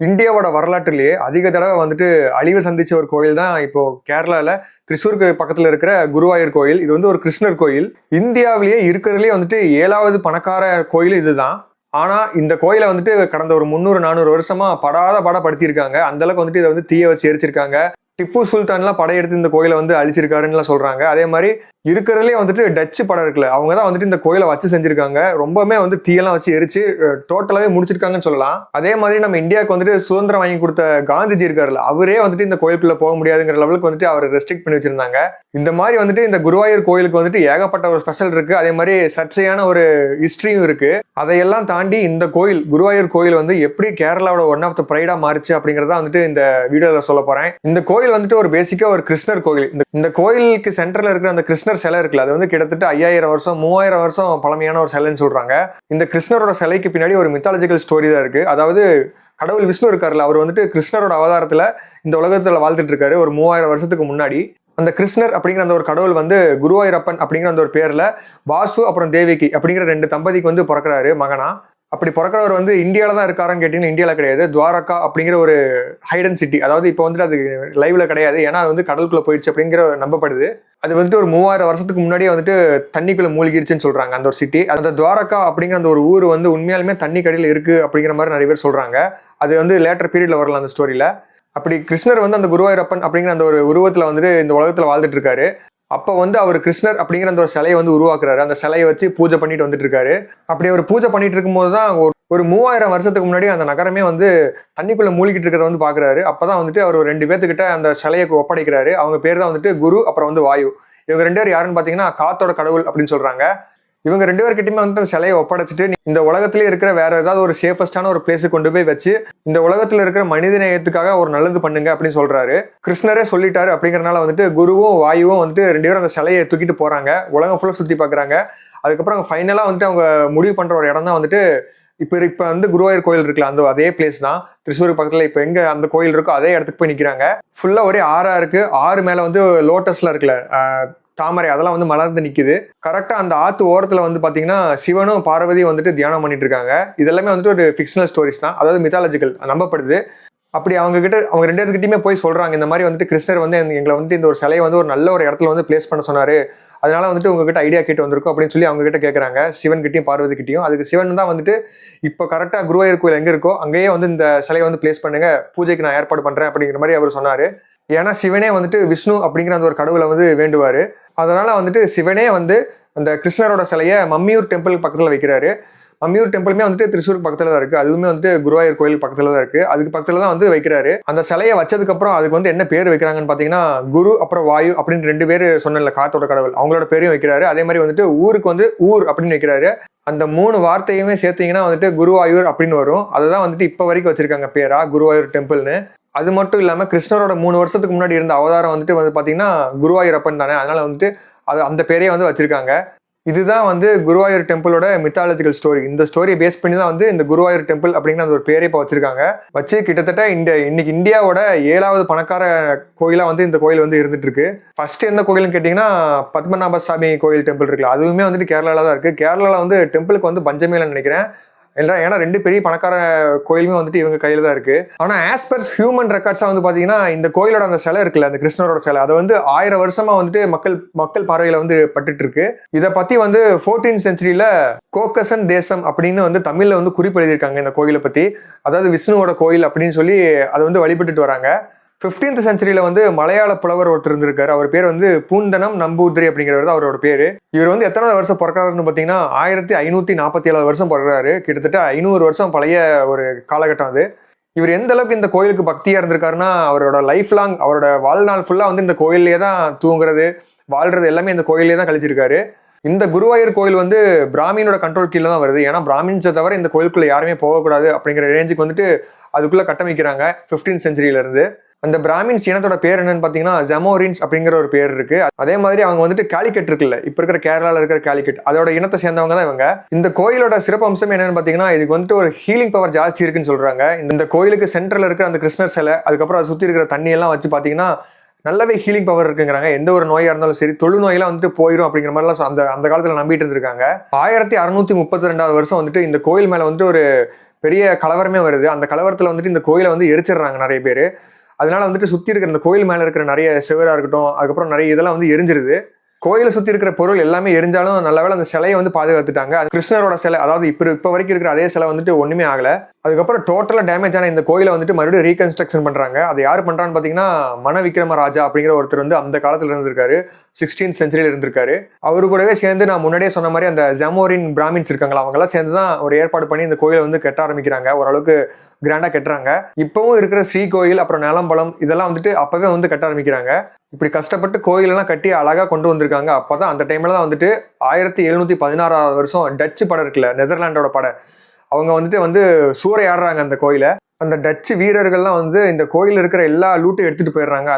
இந்தியாவோட வரலாற்றிலேயே அதிக தடவை வந்துட்டு அழிவு சந்திச்ச ஒரு கோயில் தான் இப்போ கேரளால திரிசூருக்கு பக்கத்துல இருக்கிற குருவாயூர் கோயில். இது வந்து ஒரு கிருஷ்ணர் கோயில். இந்தியாவிலேயே இருக்கிறதுலேயே வந்துட்டு 7வது பணக்கார கோயில் இதுதான். ஆனா இந்த கோயிலை வந்துட்டு கடந்த ஒரு 300-400 வருஷமா படாத படுத்திருக்காங்க. அந்த அளவுக்கு வந்துட்டு இதை வந்து தீய வச்சு எரிச்சிருக்காங்க. டிப்பு சுல்தான்லாம் படையெடுத்து இந்த கோயிலை வந்து அழிச்சிருக்காருன்னு சொல்றாங்க. அதே மாதிரி இருக்கிறதுலே வந்துட்டு டச்சு படம் இருக்குல்ல, அவங்க தான் வந்துட்டு இந்த கோயிலை வச்சு செஞ்சிருக்காங்க. ரொம்பவே வந்து தீயெல்லாம் வச்சு எரிச்சு டோட்டலாவே முடிச்சிருக்காங்கன்னு சொல்லலாம். அதே மாதிரி நம்ம இந்தியாவுக்கு வந்துட்டு சுதந்திரம் வாங்கி கொடுத்த காந்திஜி இருக்காருல்ல, அவரே வந்துட்டு இந்த கோயிலுக்குள்ள போக முடியாதுங்கிற லெவலுக்கு வந்துட்டு அவர் ரெஸ்ட்ரிக்ட் பண்ணி வச்சிருந்தாங்க. இந்த மாதிரி வந்துட்டு இந்த குருவாயூர் கோயிலுக்கு வந்துட்டு ஏகப்பட்ட ஒரு ஸ்பெஷல் இருக்கு. அதே மாதிரி சர்ச்சையான ஒரு ஹிஸ்டரியும் இருக்கு. அதையெல்லாம் தாண்டி இந்த கோயில் குருவாயூர் கோயில் வந்து எப்படி கேரளாவோட ஒன் ஆஃப் த பிரைடா மாறிச்சு அப்படிங்கறத வந்துட்டு இந்த வீடியோல சொல்ல போறேன். இந்த கோயில் வந்துட்டு ஒரு பேசிக்கா ஒரு கிருஷ்ணர் கோயில். இந்த கோயிலுக்கு சென்டர்ல இருக்கிற அந்த கிருஷ்ணர் சிலை இருக்குல்ல, அது வந்து கிட்டத்தட்ட 5000 வருஷம் 3000 வருஷம் பழமையான ஒரு சிலைன்னு சொல்றாங்க. இந்த கிருஷ்ணரோட சிலைக்கு பின்னாடி ஒரு மித்தாலஜிக்கல் ஸ்டோரி தான் இருக்கு. அதாவது கடவுள் விஷ்ணு இருக்காருல்ல, அவர் வந்துட்டு கிருஷ்ணரோட அவதாரத்துல இந்த உலகத்துல வாழ்ந்துட்டு இருக்காரு ஒரு 3000 வருஷத்துக்கு முன்னாடி. அந்த கிருஷ்ணர் அப்படிங்கிற அந்த ஒரு கடவுள் வந்து குருவாயூரப்பன் அப்படிங்கிற அந்த ஒரு பேர்ல வாசு அப்புறம் தேவிகி அப்படிங்கிற 2 தம்பதிக்கு வந்து பிறக்கிறாரு மகனா. அப்படி பிறக்கிறவர் வந்து இந்தியாவில தான் இருக்காருன்னு கேட்டீங்கன்னா இந்தியாவில கிடையாது. துவாரகா அப்படிங்கிற ஒரு ஹைடன் சிட்டி, அதாவது இப்போ வந்துட்டு அது லைவ்ல கிடையாது, ஏன்னா அது வந்து கடலுக்குள்ள போயிடுச்சு அப்படிங்கிற நம்பப்படுது. அது வந்துட்டு ஒரு 3000 வருஷத்துக்கு முன்னாடியே வந்துட்டு தண்ணிக்குள்ள மூழ்கிடுச்சுன்னு சொல்றாங்க அந்த ஒரு சிட்டி. அந்த துவாரகா அப்படிங்கிற அந்த ஒரு ஊர் வந்து உண்மையாலுமே தண்ணி கடையில் இருக்கு அப்படிங்கிற மாதிரி நிறைய பேர் சொல்றாங்க. அது வந்து லேட்டர் பீரியட்ல வரலாம் அந்த ஸ்டோரியில. அப்படி கிருஷ்ணர் வந்து அந்த குருவாயூரப்பன் அப்படிங்கிற அந்த ஒரு உருவத்துல வந்துட்டு இந்த உலகத்துல வாழ்ந்துட்டு இருக்காரு. அப்போ வந்து அவர் கிருஷ்ணர் அப்படிங்கிற அந்த ஒரு சிலையை வந்து உருவாக்குறாரு. அந்த சிலையை வச்சு பூஜை பண்ணிட்டு வந்துட்டு இருக்காரு. அப்படி அவர் பூஜை பண்ணிட்டு இருக்கும்போது தான் ஒரு 3000 வருஷத்துக்கு முன்னாடி அந்த நகரமே வந்து தண்ணிக்குள்ள மூழ்கிட்டு இருக்கிறத வந்து பாக்குறாரு. அப்பதான் வந்துட்டு அவர் 2 பேர்த்துக்கிட்ட அந்த சிலையை ஒப்படைக்கிறாரு. அவங்க பேர் தான் வந்துட்டு குரு அப்புறம் வந்து வாயு. இவங்க 2 பேர் யாருன்னு பாத்தீங்கன்னா காத்தோட கடவுள் அப்படின்னு சொல்றாங்க. இவங்க 2 பேர்கிட்டயுமே வந்துட்டு அந்த சிலையை ஒப்படைச்சிட்டு இந்த உலகத்திலே இருக்கிற வேற ஏதாவது ஒரு சேஃபஸ்டான ஒரு பிளேஸுக்கு கொண்டு போய் வச்சு இந்த உலகத்துல இருக்கிற மனித நேயத்துக்காக ஒரு நல்லது பண்ணுங்க அப்படின்னு சொல்றாரு. கிருஷ்ணரே சொல்லிட்டாரு அப்படிங்கறனால வந்துட்டு குருவும் வாயுவும் வந்துட்டு 2 பேரும் அந்த சிலையை தூக்கிட்டு போறாங்க. உலகம் ஃபுல்லா சுத்தி பாக்குறாங்க. அதுக்கப்புறம் ஃபைனலா வந்துட்டு அவங்க முடிவு பண்ற ஒரு இடம் தான் வந்துட்டு இப்ப வந்து குருவாயூர் கோயில் இருக்குல்ல, அந்த அதே பிளேஸ் தான். திரிசூர் பக்கத்துல இப்ப எங்க அந்த கோயில் இருக்கோ அதே இடத்துக்கு போய் நிக்கிறாங்க. ஃபுல்லா ஒரே ஆறா இருக்கு. ஆறு மேல வந்து லோட்டஸ்ல இருக்குல்ல தாமரை, அதெல்லாம் வந்து மலர்ந்து நிக்குது. கரெக்டா அந்த ஆத்து ஓரத்துல வந்து பாத்தீங்கன்னா சிவனும் பார்வதியும் வந்துட்டு தியானம் பண்ணிட்டு இருக்காங்க. இதெல்லாமே வந்துட்டு ஒரு ஃபிக்ஷனல் ஸ்டோரிஸ் தான், அதாவது மித்தாலஜிக்கல் நம்பப்படுது. அப்படி அவங்க 2 பேர்கிட்டயுமே போய் சொல்றாங்க, இந்த மாதிரி வந்துட்டு கிருஷ்ணர் வந்து எங்களை வந்து இந்த ஒரு சிலையை வந்து ஒரு நல்ல ஒரு இடத்துல வந்து பிளேஸ் பண்ண சொன்னாரு, அதனால வந்துட்டு உங்ககிட்ட ஐடியா கேட்டு வந்திருக்கும் அப்படின்னு சொல்லி அவங்க கிட்ட கேட்கறாங்க, சிவன் கிட்டையும் பார்வதி கிட்டையும். அதுக்கு சிவன் தான் வந்துட்டு இப்போ கரெக்டா குருவாயூர் கோயில் எங்க இருக்கோ அங்கேயே வந்து இந்த சிலையை வந்து பிளேஸ் பண்ணுங்க, பூஜைக்கு நான் ஏற்பாடு பண்றேன் அப்படிங்கிற மாதிரி அவர் சொன்னாரு. ஏன்னா சிவனே வந்துட்டு விஷ்ணு அப்படிங்கிற அந்த ஒரு கடவுளை வந்து வேண்டுவாரு. அதனால வந்துட்டு சிவனே வந்து அந்த கிருஷ்ணரோட சிலையை மம்மியூர் டெம்பிள் பக்கத்துல வைக்கிறாரு. மம்மியூர் டெம்பிளுமே வந்துட்டு திரிசூர் பக்கத்துல தான் இருக்கு. அதுவுமே வந்துட்டு குருவாயூர் கோயில் பக்கத்துல தான் இருக்கு. அதுக்கு பக்கத்துல தான் வந்து வைக்கிறாரு. அந்த சிலையை வச்சதுக்கு அப்புறம் அதுக்கு வந்து என்ன பேர் வைக்கிறாங்கன்னு பாத்தீங்கன்னா குரு அப்புறம் வாயு அப்படின்னு 2 பேர் சொன்னல காத்தோட கடவுள், அவங்களோட பேரையும் வைக்கிறாரு. அதே மாதிரி வந்துட்டு ஊருக்கு வந்து ஊர் அப்படின்னு வைக்கிறாரு. அந்த 3 வார்த்தையுமே சேர்த்தீங்கன்னா வந்துட்டு குருவாயூர் அப்படின்னு வரும். அதுதான் வந்துட்டு இப்ப வரைக்கும் வச்சிருக்காங்க பேரா குருவாயூர் டெம்பிள்னு. அது மட்டும் இல்லாம கிருஷ்ணரோட 3 வருஷத்துக்கு முன்னாடி இருந்த அவதாரம் வந்துட்டு வந்து பாத்தீங்கன்னா குருவாயூரப்பன் தானே, அதனால வந்துட்டு அந்த பேரையே வந்து வச்சிருக்காங்க. இதுதான் வந்து குருவாயூர் டெம்பிளோட மித்தாலஜிக்கல் ஸ்டோரி. இந்த ஸ்டோரியை பேஸ் பண்ணி தான் வந்து இந்த குருவாயூர் டெம்பிள் அப்படிங்கிற அந்த ஒரு பேரை இப்போ வச்சிருக்காங்க. வச்சு கிட்டத்தட்ட இன்னைக்கு இந்தியாவோட 7வது பணக்கார கோயிலா வந்து இந்த கோயில் வந்து இருந்துட்டு இருக்கு. ஃபர்ஸ்ட் எந்த கோயில்னு கேட்டீங்கன்னா பத்மநாப சாமி கோயில் டெம்பிள் இருக்குல்ல, அதுவுமே வந்துட்டு கேரளால தான் இருக்கு. கேரளால வந்து டெம்பிளுக்கு வந்து பஞ்சமே இல்லைன்னு நினைக்கிறேன். ஏன்னா 2 பெரிய பணக்கார கோயிலுமே வந்துட்டு இவங்க கையில தான் இருக்கு. ஆனா ஆஸ் பர் ஹியூமன் ரெக்கார்ட்ஸா வந்து பாத்தீங்கன்னா இந்த கோயிலோட அந்த சிலை இருக்குல்ல, அந்த கிருஷ்ணரோட சிலை, அதை வந்து 1000 வருஷமா வந்துட்டு மக்கள் பார்வையில வந்து பட்டுட்டு இருக்கு. இதை பத்தி வந்து 14th செஞ்சுரியில கோக்கசன் தேசம் அப்படின்னு வந்து தமிழ்ல வந்து குறிப்பு எழுதியிருக்காங்க இந்த கோயிலை பத்தி. அதாவது விஷ்ணுவோட கோயில் அப்படின்னு சொல்லி அதை வந்து வழிபட்டுட்டு வராங்க. 15th செஞ்சுரியில வந்து மலையாள புலவர் ஒருத்தர் இருந்திருக்காரு. அவர் பேர் வந்து பூந்தனம் நம்பூதிரி அப்படிங்கிறவர் தான் அவரோட பேரு. இவர் வந்து எத்தனாவது வருஷம் பிறக்கிறாருன்னு பாத்தீங்கன்னா 1547 வருஷம் பிறக்கிறாரு. கிட்டத்தட்ட 500 வருஷம் பழைய ஒரு காலகட்டம் அது. இவர் எந்த அளவுக்கு இந்த கோயிலுக்கு பக்தியா இருந்திருக்காருன்னா அவரோட லைஃப் லாங், அவரோட வாழ்நாள் ஃபுல்லா வந்து இந்த கோயிலே தான் தூங்குறது வாழ்றது எல்லாமே இந்த கோயிலே தான் கழிச்சிருக்காரு. இந்த குருவாயூர் கோயில் வந்து பிராமினோட கண்ட்ரோல் கீழே தான் வருது. ஏன்னா பிராமின்ஸை தவிர இந்த கோயிலுக்குள்ள யாருமே போகக்கூடாது அப்படிங்கிற ரேஞ்சுக்கு வந்துட்டு அதுக்குள்ள கட்டமைக்கிறாங்க 15th செஞ்சுரியில இருந்து. அந்த பிராமின்ஸ் இனத்தோட பேர் என்னன்னு பாத்தீங்கன்னா ஜமோரின்ஸ் அப்படிங்கிற ஒரு பேர் இருக்கு. அதே மாதிரி அவங்க வந்துட்டு காலிக்கட் இருக்குல்ல, இப்ப இருக்கிற கேரளால இருக்கிற காலிக்கட், அதோட இனத்தை சேர்ந்தவங்க தான் இவங்க. இந்த கோயிலோட சிறப்பு அம்சம் என்னன்னு பாத்தீங்கன்னா இதுக்கு வந்துட்டு ஒரு ஹீலிங் பவர் ஜாஸ்தி இருக்குன்னு சொல்றாங்க. இந்த கோயிலுக்கு சென்ட்ரல் இருக்கிற அந்த கிருஷ்ணர் சிலை, அதுக்கப்புறம் அதை சுத்தி இருக்கிற தண்ணி எல்லாம் வச்சு பாத்தீங்கன்னா நல்லாவே ஹீலிங் பவர் இருக்குங்கிறாங்க. எந்த ஒரு நோயா இருந்தாலும் சரி, தொழுநோயெல்லாம் வந்துட்டு போயிடும் அப்படிங்கிற மாதிரிலாம் அந்த காலத்துல நம்பிட்டு இருந்திருக்காங்க. 1632 வருஷம் வந்துட்டு இந்த கோயில் மேல வந்துட்டு ஒரு பெரிய கலவரமே வருது. அந்த கலவரத்துல வந்துட்டு இந்த கோயிலை வந்து எரிச்சிடுறாங்க நிறைய பேர். அதனால வந்துட்டு சுத்தி இருக்கிற இந்த கோயில் மேல இருக்கிற நிறைய சிவரா இருக்கட்டும், அதுக்கப்புறம் நிறைய இதெல்லாம் வந்து எரிஞ்சிருது. கோயிலை சுத்தி இருக்கிற பொருள் எல்லாமே எரிஞ்சாலும் நல்லவேளை அந்த சிலையை வந்து பாதுகாத்துட்டாங்க. அது கிருஷ்ணரோட சிலை, அதாவது இப்ப வரைக்கும் இருக்கிற அதே சிலை வந்துட்டு ஒண்ணுமே ஆகல. அதுக்கப்புறம் டோட்டலா டேமேஜ் ஆன இந்த கோயிலை வந்துட்டு மறுபடியும் ரீகன்ஸ்ட்ரக்ஷன் பண்றாங்க. அது யாரு பண்றான்னு பாத்தீங்கன்னா மணவிக்ரம ராஜா அப்படிங்கிற ஒருத்தர் வந்து அந்த காலத்துல இருந்திருக்காரு. 16th செஞ்சுரியில இருந்திருக்காரு. அவரு கூடவே சேர்ந்து நான் முன்னாடியே சொன்ன மாதிரி அந்த ஜமோரின் பிராமின்ஸ் இருக்காங்களா, அவங்க எல்லாம் சேர்ந்துதான் ஒரு ஏற்பாடு பண்ணி இந்த கோயிலை வந்து கட்ட ஆரம்பிக்கிறாங்க. ஓரளவுக்கு கிராண்டா கட்டுறாங்க. இப்பவும் இருக்கிற ஸ்ரீ கோயில் அப்புறம் நிலம்பலம் இதெல்லாம் வந்துட்டு அப்பவே வந்து கட்ட ஆரம்பிக்கிறாங்க. இப்படி கஷ்டப்பட்டு கோயிலெல்லாம் கட்டி அழகா கொண்டு வந்திருக்காங்க. அப்பதான் அந்த டைம்ல தான் வந்துட்டு 1716 வருஷம் டச்சு படம் இருக்குல்ல, நெதர்லாண்டோட படம், அவங்க வந்துட்டு சூறையாடுறாங்க அந்த கோயிலை. அந்த டச்சு வீரர்கள்லாம் வந்து இந்த கோயில் இருக்கிற எல்லா லூட்டும் எடுத்துட்டு போயிடுறாங்க.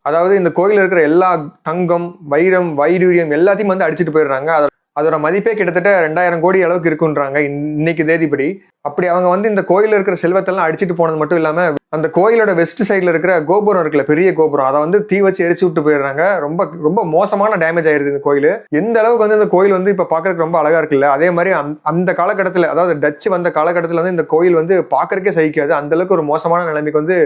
அதாவது இந்த கோயில் இருக்கிற எல்லா தங்கம், வைரம், வைடூரியம் எல்லாத்தையும் வந்து அடிச்சுட்டு போயிடுறாங்க. அதோட மதிப்பே கிட்டத்தட்ட 2000 கோடி அளவுக்கு இருக்குன்றாங்க இன்னைக்கு தேதிப்படி. அப்படி அவங்க வந்து இந்த கோயில இருக்கிற செல்வத்தெல்லாம் அடிச்சுட்டு போனது மட்டும் இல்லாம அந்த கோயிலோட வெஸ்ட் சைட்ல இருக்கிற கோபுரம் இருக்குல்ல, பெரிய கோபுரம், அதை வந்து தீ வச்சு எரிச்சு விட்டு போயிடுறாங்க. ரொம்ப ரொம்ப மோசமான டேமேஜ் ஆயிருது இந்த கோயில். எந்த அளவுக்கு வந்து இந்த கோயில் வந்து இப்ப பாக்குறதுக்கு ரொம்ப அழகா இருக்குல்ல, அதே மாதிரி அந்த காலகட்டத்துல, அதாவது டச்சு வந்த காலகட்டத்துல வந்து இந்த கோயில் வந்து பாக்குறதுக்கே சகிக்காது. அந்த அளவுக்கு ஒரு மோசமான நிலைமைக்கு வந்து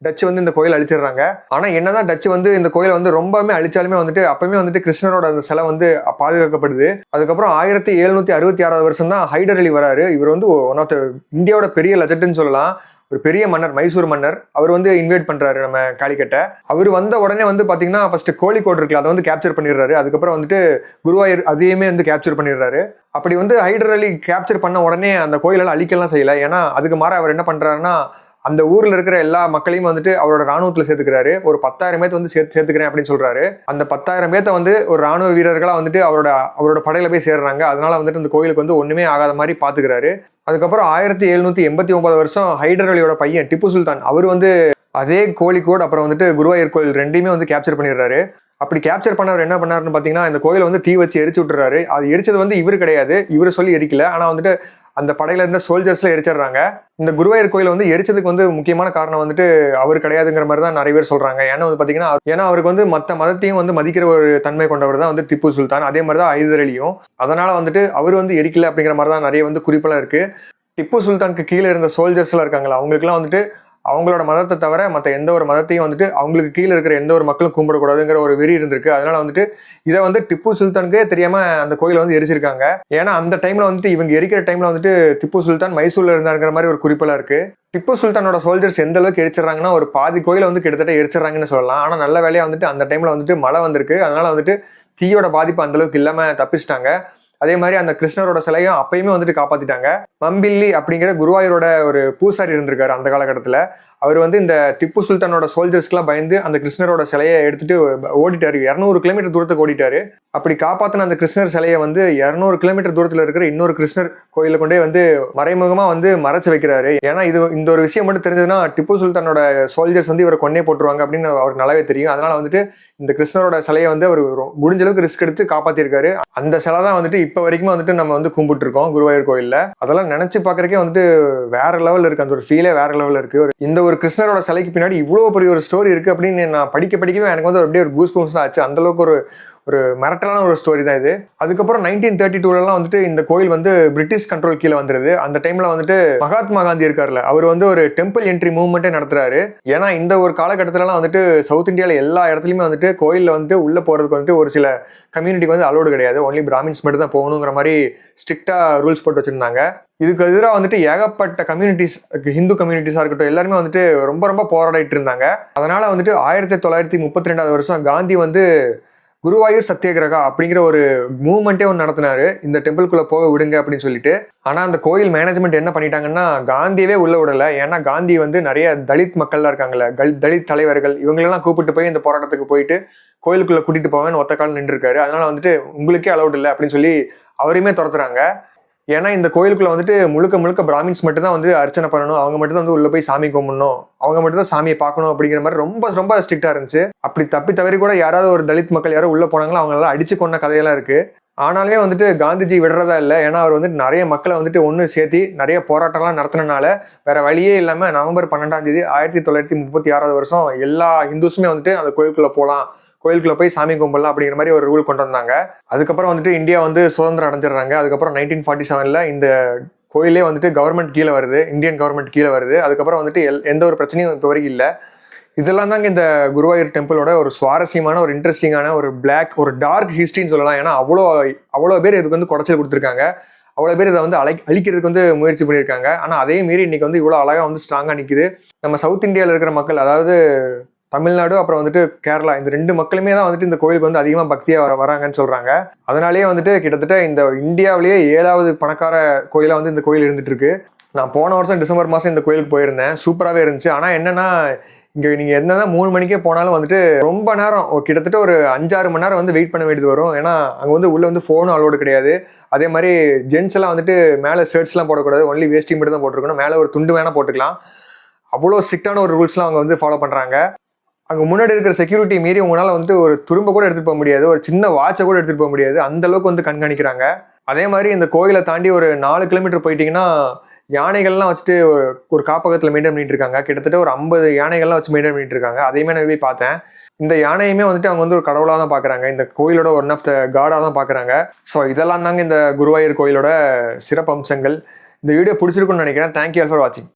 டச்சு வந்து இந்த கோயில் அழிச்சிடுறாங்க. ஆனா என்னதான் டச்சு வந்து இந்த கோயிலை வந்து ரொம்பவே அழிச்சாலுமே வந்துட்டு அப்பவுமே வந்துட்டு கிருஷ்ணரோட அந்த சிலை வந்து பாதுகாக்கப்படுது. அதுக்கப்புறம் 1766 வருஷம் தான் ஹைடர் அலி வராரு. இவர் வந்து ஒன் ஆஃப் த இந்தியாவோட பெரிய லெஜெண்ட்னு சொல்லலாம். ஒரு பெரிய மன்னர், மைசூர் மன்னர். அவர் வந்து இன்வைட் பண்றாரு நம்ம காளிக்கட்டை. அவர் வந்த உடனே வந்து பாத்தீங்கன்னா ஃபர்ஸ்ட் கோழிக்கோடு இருக்குல்ல, அதை வந்து கேப்சர் பண்ணிடுறாரு. அதுக்கப்புறம் வந்துட்டு குருவாயூர் அதையுமே வந்து கேப்சர் பண்ணிடுறாரு. அப்படி வந்து ஹைடர் அலி கேப்சர் பண்ண உடனே அந்த கோயிலெல்லாம் அழிக்கலாம் செய்யல. ஏன்னா அதுக்கு மாற அவர் என்ன பண்றாருன்னா அந்த ஊர்ல இருக்கிற எல்லா மக்களையும் வந்துட்டு அவரோட ராணுவத்துல சேர்த்துக்கிறாரு. ஒரு 10,000 பேர்த்த வந்து சேர்த்துக்கிறேன் அப்படின்னு சொல்றாரு. அந்த 10,000 பேர்த்த வந்து ஒரு ராணுவ வீரர்களா வந்துட்டு அவரோட படையில போய் சேர்றாங்க. அதனால வந்துட்டு அந்த கோயிலுக்கு வந்து ஒண்ணுமே ஆகாத மாதிரி பாத்துக்கிறாரு. அதுக்கப்புறம் 1789 வருஷம் ஹைடர் அலியோட பையன் திப்பு சுல்தான் அவர் வந்து அதே கோழிக்கோடு அப்புறம் வந்துட்டு குருவாயூர் கோயில் ரெண்டையுமே வந்து கேப்சர் பண்ணிடுறாரு. அப்படி கேப்சர் பண்ணவர் என்ன பண்ணாருன்னு பாத்தீங்கன்னா இந்த கோயிலை வந்து தீ வச்சு எரிச்சு விட்டுறாரு. அது எரிச்சது வந்து இவரு கிடையாது, இவரு சொல்லி எரிக்கல. ஆனா வந்துட்டு அந்த படையில இருந்த சோல்ஜர்ஸ்ல எரிச்சிடுறாங்க. இந்த குருவாயூர் கோயிலை வந்து எரிச்சதுக்கு வந்து முக்கியமான காரணம் வந்துட்டு அவர் கிடையாதுங்கிற மாதிரி தான் நிறைய பேர் சொல்றாங்க. ஏன்னா வந்து பாத்தீங்கன்னா அவருக்கு வந்து மத்த மதத்தையும் வந்து மதிக்கிற ஒரு தன்மை கொண்டவர் தான் வந்து திப்பு சுல்தான். அதே மாதிரி தான் ஹைதர் அலியும். அதனால வந்துட்டு அவர் வந்து எரிக்கல அப்படிங்கிற மாதிரி தான் நிறைய வந்து குறிப்பெல்லாம் இருக்கு. திப்பு சுல்தானுக்கு கீழே இருந்த சோல்ஜர்ஸ் எல்லாம் இருக்காங்களா, அவங்களுக்குலாம் வந்துட்டு அவங்களோட மதத்தை தவிர மற்ற எந்த ஒரு மதத்தையும் வந்துட்டு அவங்களுக்கு கீழே இருக்கிற எந்த ஒரு மக்களும் கும்பிடக்கூடாதுங்கிற ஒரு வெறி இருந்திருக்கு. அதனால வந்துட்டு இதை வந்து திப்பு சுல்தானுக்கே தெரியாம அந்த கோயிலை வந்து எரிச்சிருக்காங்க. ஏன்னா அந்த டைம்ல வந்துட்டு இவங்க எரிக்கிற டைம்ல வந்துட்டு திப்பு சுல்தான் மைசூர்ல இருந்தாங்கிற மாதிரி ஒரு குறிப்பெல்லாம் இருக்கு. திப்பு சுல்தானோட சோல்ஜர்ஸ் எந்த அளவுக்கு எரிச்சிடறாங்கன்னா ஒரு பாதி கோயிலை வந்து கிட்டத்தட்ட எரிச்சிடறாங்கன்னு சொல்லலாம். ஆனா நல்ல வேலையா வந்துட்டு அந்த டைம்ல வந்துட்டு மழை வந்திருக்கு. அதனால வந்துட்டு தீயோட பாதிப்பு அந்த அளவுக்கு இல்லாம தப்பிச்சிட்டாங்க. அதே மாதிரி அந்த கிருஷ்ணரோட சிலையும் அப்பயுமே வந்துட்டு காப்பாத்திட்டாங்க. மம்பில்லி அப்படிங்கிற குருவாயூரோட ஒரு பூசாரி இருந்திருக்காரு அந்த காலகட்டத்துல. அவர் வந்து இந்த திப்பு சுல்தானோட சோல்ஜர்ஸ்க்குலாம் பயந்து அந்த கிருஷ்ணரோட சிலையை எடுத்துட்டு ஓடிட்டாரு. 200 கிலோமீட்டர் தூரத்துக்கு ஓடிட்டாரு. அப்படி காப்பாத்தின அந்த கிருஷ்ணர் சிலையை வந்து 200 கிலோமீட்டர் தூரத்துல இருக்கிற இன்னொரு கிருஷ்ணர் கோயில கொண்டே வந்து மறைமுகமா வந்து மறைச்சு வைக்கிறாரு. ஏன்னா இந்த ஒரு விஷயம் மட்டும் தெரிஞ்சதுன்னா திப்பு சுல்தானோட சோல்ஜர்ஸ் வந்து இவரை கொன்னே போட்டுருவாங்க அப்படின்னு அவருக்கு நல்லாவே தெரியும். அதனால வந்துட்டு இந்த கிருஷ்ணரோட சிலையை வந்து அவர் முடிஞ்ச அளவுக்கு ரிஸ்க் எடுத்து காப்பாத்திருக்காரு. அந்த சிலை தான் வந்துட்டு இப்ப வரைக்கும் வந்துட்டு நம்ம வந்து கும்பிட்டு இருக்கோம் குருவாயூர் கோயில்ல. அதெல்லாம் நினைச்சு பாக்குறதுக்கே வந்துட்டு வேற லெவல் இருக்கு. அந்த ஒரு ஃபீலே வேற லெவல் இருக்கு. இந்த ஒரு கிருஷ்ணரோட சிலைக்கு பின்னாடி இவ்வளவு பெரிய ஒரு ஸ்டோரி இருக்கு அப்படின்னு நான் படிக்கவே எனக்கு வந்து அப்படியே ஒரு கூஸ் பம்ப்ஸ் தான் ஆச்சு. அந்த அளவுக்கு ஒரு மிரட்டலான ஒரு ஸ்டோரி தான் இது. அதுக்கப்புறம் 1932 வந்துட்டு இந்த கோயில் வந்து பிரிட்டிஷ் கண்ட்ரோல் கீழே வந்துருது. அந்த டைம்ல வந்துட்டு மகாத்மா காந்தி இருக்காருல்ல, அவர் வந்து ஒரு டெம்பிள் என்ட்ரி மூவ்மெண்ட்டே நடத்துறாரு. ஏன்னா இந்த ஒரு காலகட்டத்திலலாம் வந்துட்டு சவுத் இந்தியாவில் எல்லா இடத்துலையுமே வந்துட்டு கோயிலில் வந்துட்டு உள்ள போறதுக்கு வந்துட்டு ஒரு சில கம்யூனிட்டிக்கு வந்து அலோடு கிடையாது. ஒன்லி பிராமின்ஸ் மட்டும் தான் போகணுங்கிற மாதிரி ஸ்ட்ரிக்டா ரூல்ஸ் போட்டு வச்சிருந்தாங்க. இதுக்கு எதிராக வந்துட்டு ஏகப்பட்ட கம்யூனிட்டிஸ், ஹிந்து கம்யூனிட்டிஸா இருக்கட்டும், எல்லாருமே வந்துட்டு ரொம்ப ரொம்ப போராடிட்டு இருந்தாங்க. அதனால வந்துட்டு 1932 வருஷம் காந்தி வந்து குருவாயூர் சத்தியகிரகா அப்படிங்கிற ஒரு மூவ்மெண்ட்டே ஒன்று நடத்தினாரு, இந்த டெம்பிள்குள்ள போக விடுங்க அப்படின்னு சொல்லிட்டு. ஆனா அந்த கோயில் மேனேஜ்மெண்ட் என்ன பண்ணிட்டாங்கன்னா காந்தியவே உள்ள விடல. ஏன்னா காந்தி வந்து நிறைய தலித் மக்கள்லாம் இருக்காங்கல்ல, தலித் தலைவர்கள், இவங்களெல்லாம் கூப்பிட்டு போய் இந்த போராட்டத்துக்கு போயிட்டு கோயிலுக்குள்ள கூட்டிட்டு போவேன்னு ஒத்த கால் நின்று இருக்காரு. அதனால வந்துட்டு உங்களுக்கே அலௌட் இல்லை அப்படின்னு சொல்லி அவரையுமே துரத்துறாங்க. ஏன்னா இந்த கோயிலுக்குள்ள வந்துட்டு முழுக்க பிராமின்ஸ் மட்டும் தான் வந்து அர்ச்சனை பண்ணணும், அவங்க மட்டும் தான் வந்து உள்ள போய் சாமி கும்பிடணும், அவங்க மட்டும் தான் சாமியை பார்க்கணும் அப்படிங்கிற மாதிரி ரொம்ப ஸ்ட்ரிக்டா இருந்துச்சு. அப்படி தப்பி தவறி கூட யாராவது ஒரு தலித் மக்கள் யாரும் உள்ள போனாங்களோ அவங்களெல்லாம் அடிச்சு கொண்ட கதையெல்லாம் இருக்கு. ஆனாலுமே வந்துட்டு காந்திஜி விடுறதா இல்லை. ஏன்னா அவர் வந்துட்டு நிறைய மக்களை வந்துட்டு ஒன்று சேர்த்தி நிறைய போராட்டம்லாம் நடத்தினால வேற வழியே இல்லாம நவம்பர் 12 1936 வருஷம் எல்லா ஹிந்துஸுமே வந்துட்டு அந்த கோயிலுக்குள்ள போகலாம், கோயிலுக்குள்ள போய் சாமி கும்பிடலாம் அப்படிங்கிற மாதிரி ஒரு ரூல் கொண்டு வந்தாங்க. அதுக்கப்புறம் வந்துட்டு இந்தியா வந்து சுதந்திரம் அடைஞ்சிடுறாங்க. அதுக்கப்புறம் 1947 இந்த கோயிலே வந்துட்டு கவர்மெண்ட் கீழே வருது, இந்தியன் கவர்மெண்ட் கீழே வருது. அதுக்கப்புறம் வந்துட்டு எந்த ஒரு பிரச்சனையும் இப்போ வரைக்கும் இல்லை. இதெல்லாம் தாங்க இந்த குருவாயூர் டெம்பிளோட ஒரு சுவாரஸ்யமான, ஒரு இன்ட்ரெஸ்டிங்கான, ஒரு ஒரு டார்க் ஹிஸ்ட்ரின்னு சொல்லலாம். ஏன்னா அவ்வளோ பேர் இதுக்கு வந்து குடைச்சல் கொடுத்துருக்காங்க. அவ்வளோ பேர் இதை வந்து அழிக்கிறதுக்கு வந்து முயற்சி பண்ணியிருக்காங்க. ஆனால் அதே மீறி இன்னைக்கு வந்து இவ்வளோ அழகாக வந்து ஸ்ட்ராங்காக நிற்குது. நம்ம சவுத் இந்தியாவில் இருக்கிற மக்கள், அதாவது தமிழ்நாடு அப்புறம் வந்துட்டு கேரளா, இந்த 2 மக்களுமே தான் வந்துட்டு இந்த கோயிலுக்கு வந்து அதிகமாக பக்தியாக வராங்கன்னு சொல்கிறாங்க. அதனாலேயே வந்துட்டு கிட்டத்தட்ட இந்த இந்தியாவிலேயே 7வது பணக்கார கோயிலாக வந்து இந்த கோயில் இருந்துட்டு இருக்கு. நான் போன வருஷம் டிசம்பர் மாதம் இந்த கோயிலுக்கு போயிருந்தேன். சூப்பராகவே இருந்துச்சு. ஆனால் என்னன்னா, இங்கே நீங்கள் என்னதான் 3 மணிக்கே போனாலும் வந்துட்டு ரொம்ப நேரம், கிட்டத்தட்ட ஒரு 5-6 மணி நேரம் வந்து வெயிட் பண்ண வேண்டியது வரும். ஏன்னா அங்கே வந்து உள்ளே வந்து ஃபோனும் அலோடு கிடையாது. அதே மாதிரி ஜென்ட்ஸ் எல்லாம் வந்துட்டு மேலே ஷர்ட்ஸ்லாம் போடக்கூடாது, ஒன்லி வேஷ்டி மட்டும் தான் போட்டிருக்கணும். மேலே ஒரு துண்டு வேணால் போட்டுக்கலாம். அவ்வளோ ஸ்ட்ரிக்டான ஒரு ரூல்ஸ்லாம் அவங்க வந்து ஃபாலோ பண்ணுறாங்க. அங்கே முன்னாடி இருக்கிற செக்யூரிட்டி மீறி உங்களால் வந்துட்டு ஒரு துரும்ப கூட எடுத்துகிட்டு போக முடியாது, ஒரு சின்ன வாட்சை கூட எடுத்துகிட்டு போக முடியாது. அந்த அளவுக்கு வந்து கண்காணிக்கிறாங்க. அதே மாதிரி இந்த கோயிலை தாண்டி ஒரு 4 கிலோமீட்டர் போயிட்டீங்கன்னா யானைகள்லாம் வச்சுட்டு ஒரு காப்பகத்தில் மெயின்டைன் பண்ணிட்டு இருக்காங்க. கிட்டத்தட்ட ஒரு 50 யானைகள்லாம் வச்சு மெயின்டைன் பண்ணிட்டு இருக்காங்க. அதையுமே நான் போய் பார்த்தேன். இந்த யானையுமே வந்துட்டு அவங்க வந்து ஒரு கடவுளாக தான் பார்க்குறாங்க, இந்த கோயிலோட ஒன் ஆஃப் த காடாக தான் பார்க்குறாங்க. ஸோ இதெல்லாம் தாங்க இந்த குருவாயூர் கோயிலோட சிறப்பம்சங்கள். இந்த வீடியோ பிடிச்சிருக்குன்னு நினைக்கிறேன். தேங்க்யூ ஆல் ஃபார் வாட்சிங்.